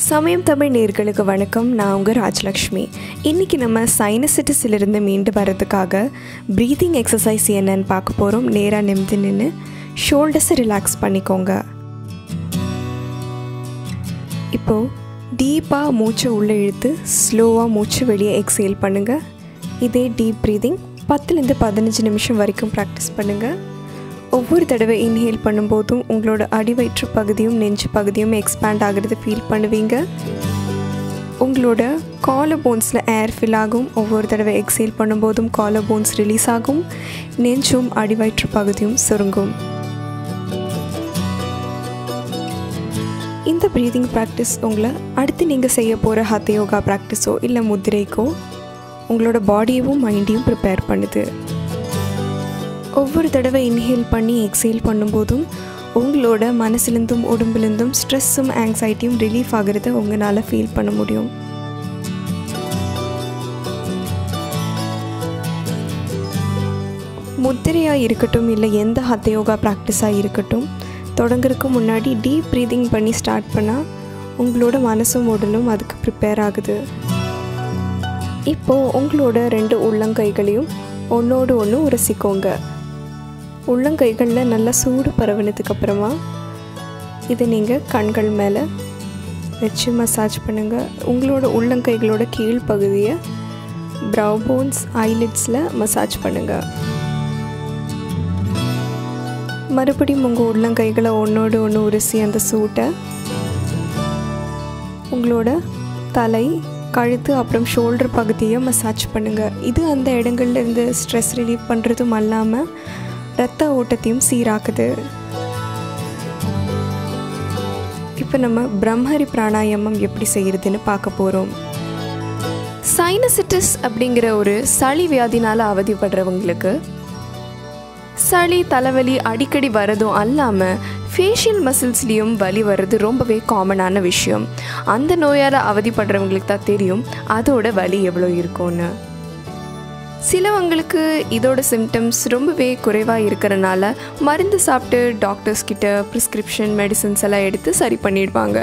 சமயம் தமிழ் நேயர்களுக்கு வணக்கம். நான் உங்கள் ராஜலக்ஷ்மி. இன்றைக்கி நம்ம சைனசிட்டிஸிலிருந்து மீண்டு வரதுக்காக ப்ரீத்திங் எக்ஸசைஸ் என்னன்னு பார்க்க போகிறோம். நேராக நிமிர்ந்து நின்று ஷோல்டர்ஸை ரிலாக்ஸ் பண்ணிக்கோங்க. இப்போது டீப்பாக மூச்சை உள்ளே இழுத்து ஸ்லோவாக மூச்சு வெளியே எக்ஸேல் பண்ணுங்கள். இதே டீப் ப்ரீதிங் 10லேருந்து 15 நிமிஷம் வரைக்கும் ப்ராக்டிஸ் பண்ணுங்கள். ஒவ்வொரு தடவை இன்ஹேல் பண்ணும்போதும் உங்களோட அடிவயிற்று பகுதியும் நெஞ்சு பகுதியும் எக்ஸ்பேண்ட் ஆகிறது ஃபீல் பண்ணுவீங்க. உங்களோட காலர் போன்ஸில் ஏர் ஃபில் ஆகும். ஒவ்வொரு தடவை எக்ஸேல் பண்ணும்போதும் காலர் போன்ஸ் ரிலீஸ் ஆகும். நெஞ்சும் அடிவயிற்று பகுதியும் சுருங்கும். இந்த ப்ரீதிங் ப்ராக்டிஸ் உங்களை அடுத்து நீங்கள் செய்ய போகிற ஹத யோகா ப்ராக்டிஸோ இல்லை முத்திரைக்கோ உங்களோட பாடியவும் மைண்டையும் ப்ரிப்பேர் பண்ணுது. ஒவ்வொரு தடவை இன்ஹேல் பண்ணி எக்ஸேல் பண்ணும்போதும் உங்களோட மனசுலேருந்தும் உடம்புலேருந்தும் ஸ்ட்ரெஸ்ஸும் ஆங்ஸைட்டியும் ரிலீஃப் ஆகிறத உங்களால் ஃபீல் பண்ண முடியும். முத்திரையாக இருக்கட்டும் இல்லை எந்த ஹத யோகா ப்ராக்டிஸாக இருக்கட்டும், தொடங்குறதுக்கு முன்னாடி டீப் ப்ரீதிங் பண்ணி ஸ்டார்ட் பண்ணால் உங்களோட மனசும் உடலும் அதுக்கு ப்ரிப்பேர் ஆகுது. இப்போது உங்களோட 2 உள்ளங்கைகளையும் ஒன்றோடு ஒன்று உரசிக்கோங்க. உள்ளங்கைகளில் நல்லா சூடு பரவினதுக்கப்புறமா இதை நீங்கள் கண்கள் மேலே வச்சு மசாஜ் பண்ணுங்கள். உங்களோட உள்ளங்கைகளோட கீழ்ப்பகுதியை ப்ரவ் போன்ஸ் ஐலிட்ஸில் மசாஜ் பண்ணுங்கள். மறுபடியும் உங்கள் உள்ளங்கைகளை ஒன்றோடு ஒன்று உரசி அந்த சூட்டை உங்களோட தலை, கழுத்து அப்புறம் ஷோல்டர் பகுதியை மசாஜ் பண்ணுங்கள். இது அந்த இடங்கள்லேருந்து ஸ்ட்ரெஸ் ரிலீஃப் பண்ணுறதும் அல்லாமல் இரத்த ஓட்டத்தையும் சீராக்குது. இப்போ நம்ம பிரம்மஹரி பிராணாயாமம் எப்படி செய்கிறதுன்னு பார்க்க போகிறோம். சைனசிட்டிஸ் அப்படிங்கிற ஒரு சளி வியாதினால் அவதிப்படுறவங்களுக்கு சளி தலைவலி அடிக்கடி வரதும் அல்லாமல் ஃபேஷியல் மசில்ஸ்லேயும் வலி வர்றது ரொம்பவே காமனான விஷயம். அந்த நோயால் அவதிப்படுறவங்களுக்கு தான் தெரியும் அதோட வலி எவ்வளோ இருக்கும்னு. சிலவங்களுக்கு இதோட சிம்டம்ஸ் ரொம்பவே குறைவாக இருக்கிறனால மருந்து சாப்பிட்டு டாக்டர்ஸ்கிட்ட ப்ரிஸ்கிரிப்ஷன் மெடிசன்ஸ் எல்லாம் எடுத்து சரி பண்ணிடுவாங்க.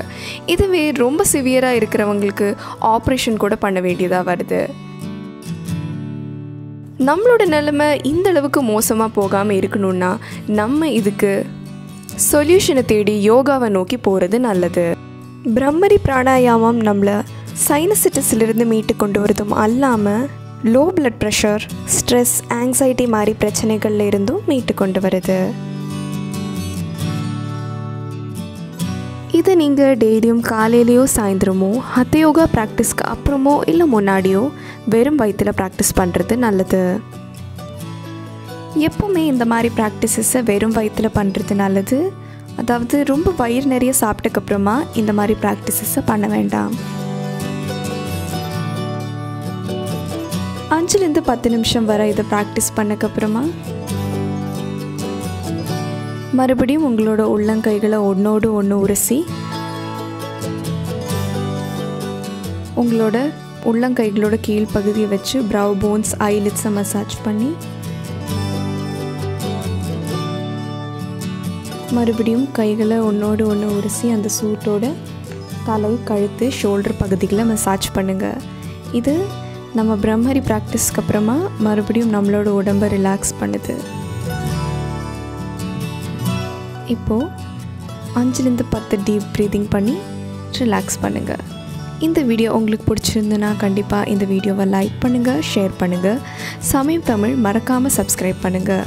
இதுவே ரொம்ப சிவியராக இருக்கிறவங்களுக்கு ஆப்ரேஷன் கூட பண்ண வேண்டியதாக வருது. நம்மளோட நிலைமை இந்த அளவுக்கு மோசமாக போகாமல் இருக்கணும்னா நம்ம இதுக்கு சொல்யூஷனை தேடி யோகாவை நோக்கி போகிறது நல்லது. பிரம்மரி பிராணாயாமம் நம்மளை சைனசிட்டிஸிலிருந்து மீட்டு கொண்டு வரதும் அல்லாமல் low blood pressure, stress, anxiety மாதிரி பிரச்சனைகள்ல இருந்தும் மீட்டு கொண்டு வருது. இதை நீங்கள் டெய்லியும் காலையிலையோ சாயந்தரமோ ஹத யோகா ப்ராக்டிஸ்க்கு அப்புறமோ இல்லை முன்னாடியோ வெறும் வயிற்றில் ப்ராக்டிஸ் பண்ணுறது நல்லது. எப்போவுமே இந்த மாதிரி ப்ராக்டிஸஸை வெறும் வயிற்றில் பண்ணுறது நல்லது. அதாவது ரொம்ப வயிறு நிறைய சாப்பிட்டதுக்கப்புறமா இந்த மாதிரி ப்ராக்டிஸஸை பண்ண வேண்டாம். 5லேருந்து 10 நிமிஷம் வரை இதை ப்ராக்டிஸ் பண்ணக்கப்புறமா மறுபடியும் உங்களோட உள்ளங்கைகளை ஒன்றோடு ஒன்று உரசி உங்களோட உள்ளங்கைகளோட கீழ்ப்பகுதியை வச்சு ப்ரவ் போன்ஸ் ஐலிட்ஸை மசாஜ் பண்ணி மறுபடியும் கைகளை ஒன்றோடு ஒன்று உரசி அந்த சூட்டோட தலை, கழுத்து, ஷோல்டர் பகுதிகளை மசாஜ் பண்ணுங்கள். இது நம்ம பிரம்மரி ப்ராக்டிஸ்க்கு அப்புறமா மறுபடியும் நம்மளோட உடம்பை ரிலாக்ஸ் பண்ணுது. இப்போது 5லேருந்து 10 டீப் ப்ரீதிங் பண்ணி ரிலாக்ஸ் பண்ணுங்கள். இந்த வீடியோ உங்களுக்கு பிடிச்சிருந்துன்னா கண்டிப்பாக இந்த வீடியோவை லைக் பண்ணுங்கள், ஷேர் பண்ணுங்கள். சமயம் தமிழ் மறக்காமல் சப்ஸ்கிரைப் பண்ணுங்கள்.